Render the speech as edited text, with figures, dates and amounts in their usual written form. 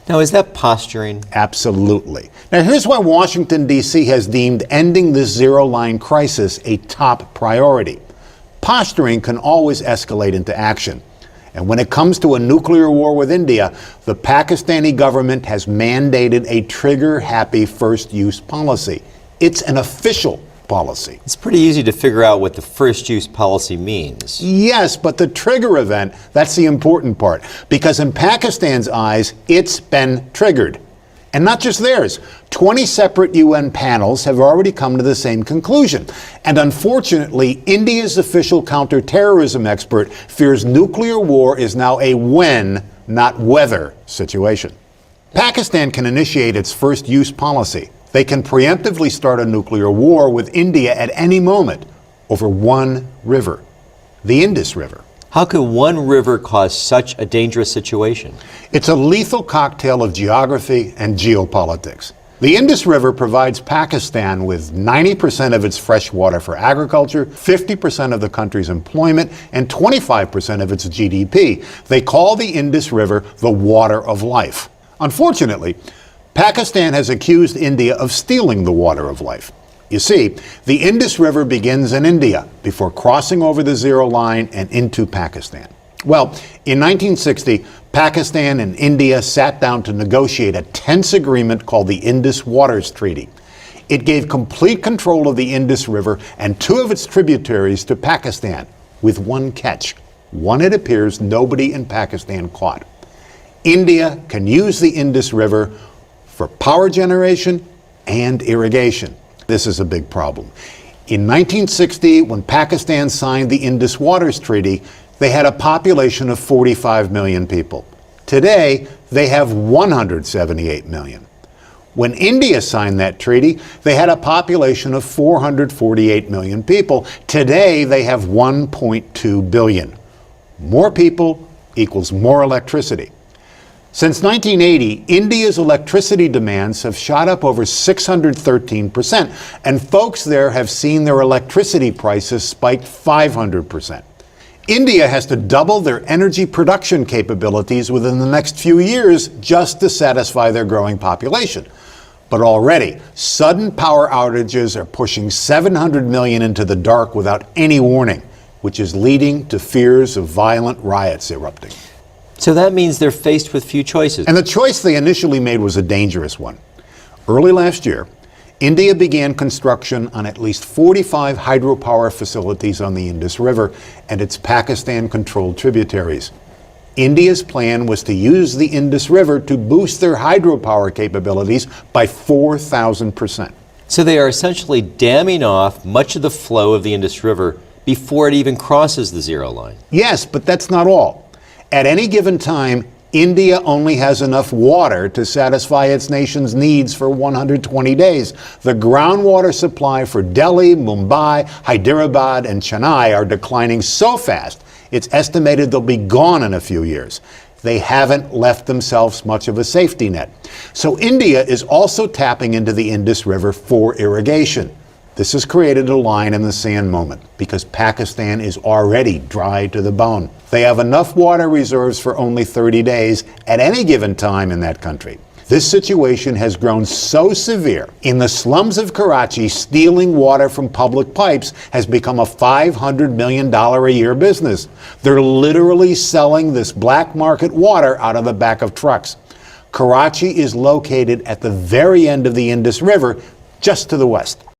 Now, is that posturing? Absolutely. Now, here's why Washington, D.C. has deemed ending this zero-line crisis a top priority. Posturing can always escalate into action. And when it comes to a nuclear war with India, the Pakistani government has mandated a trigger-happy first-use policy. It's an official policy. It's pretty easy to figure out what the first-use policy means. Yes, but the trigger event, that's the important part. Because in Pakistan's eyes, it's been triggered. And not just theirs. 20 separate UN panels have already come to the same conclusion. And unfortunately, India's official counter-terrorism expert fears nuclear war is now a when, not whether, situation. Pakistan can initiate its first-use policy. They can preemptively start a nuclear war with India at any moment over one river, the Indus River. How could one river cause such a dangerous situation? It's a lethal cocktail of geography and geopolitics. The Indus River provides Pakistan with 90% of its fresh water for agriculture, 50% of the country's employment, and 25% of its GDP. They call the Indus River the water of life. Unfortunately, Pakistan has accused India of stealing the water of life. You see, the Indus River begins in India before crossing over the zero line and into Pakistan. Well, in 1960, Pakistan and India sat down to negotiate a tense agreement called the Indus Waters Treaty. It gave complete control of the Indus River and two of its tributaries to Pakistan, with one catch. One, it appears, nobody in Pakistan caught. India can use the Indus River for power generation and irrigation. This is a big problem. In 1960, when Pakistan signed the Indus Waters Treaty, they had a population of 45 million people. Today, they have 178 million. When India signed that treaty, they had a population of 448 million people. Today, they have 1.2 billion. More people equals more electricity. Since 1980, India's electricity demands have shot up over 613%, and folks there have seen their electricity prices spike 500%. India has to double their energy production capabilities within the next few years just to satisfy their growing population. But already, sudden power outages are pushing 700 million into the dark without any warning, which is leading to fears of violent riots erupting. So that means they're faced with few choices. And the choice they initially made was a dangerous one. Early last year, India began construction on at least 45 hydropower facilities on the Indus River and its Pakistan-controlled tributaries. India's plan was to use the Indus River to boost their hydropower capabilities by 4,000%. So they are essentially damming off much of the flow of the Indus River before it even crosses the zero line. Yes, but that's not all. At any given time, India only has enough water to satisfy its nation's needs for 120 days. The groundwater supply for Delhi, Mumbai, Hyderabad, and Chennai are declining so fast, it's estimated they'll be gone in a few years. They haven't left themselves much of a safety net. So India is also tapping into the Indus River for irrigation. This has created a line in the sand moment because Pakistan is already dry to the bone. They have enough water reserves for only 30 days at any given time in that country. This situation has grown so severe. In the slums of Karachi, stealing water from public pipes has become a $500 million a year business. They're literally selling this black market water out of the back of trucks. Karachi is located at the very end of the Indus River, just to the west.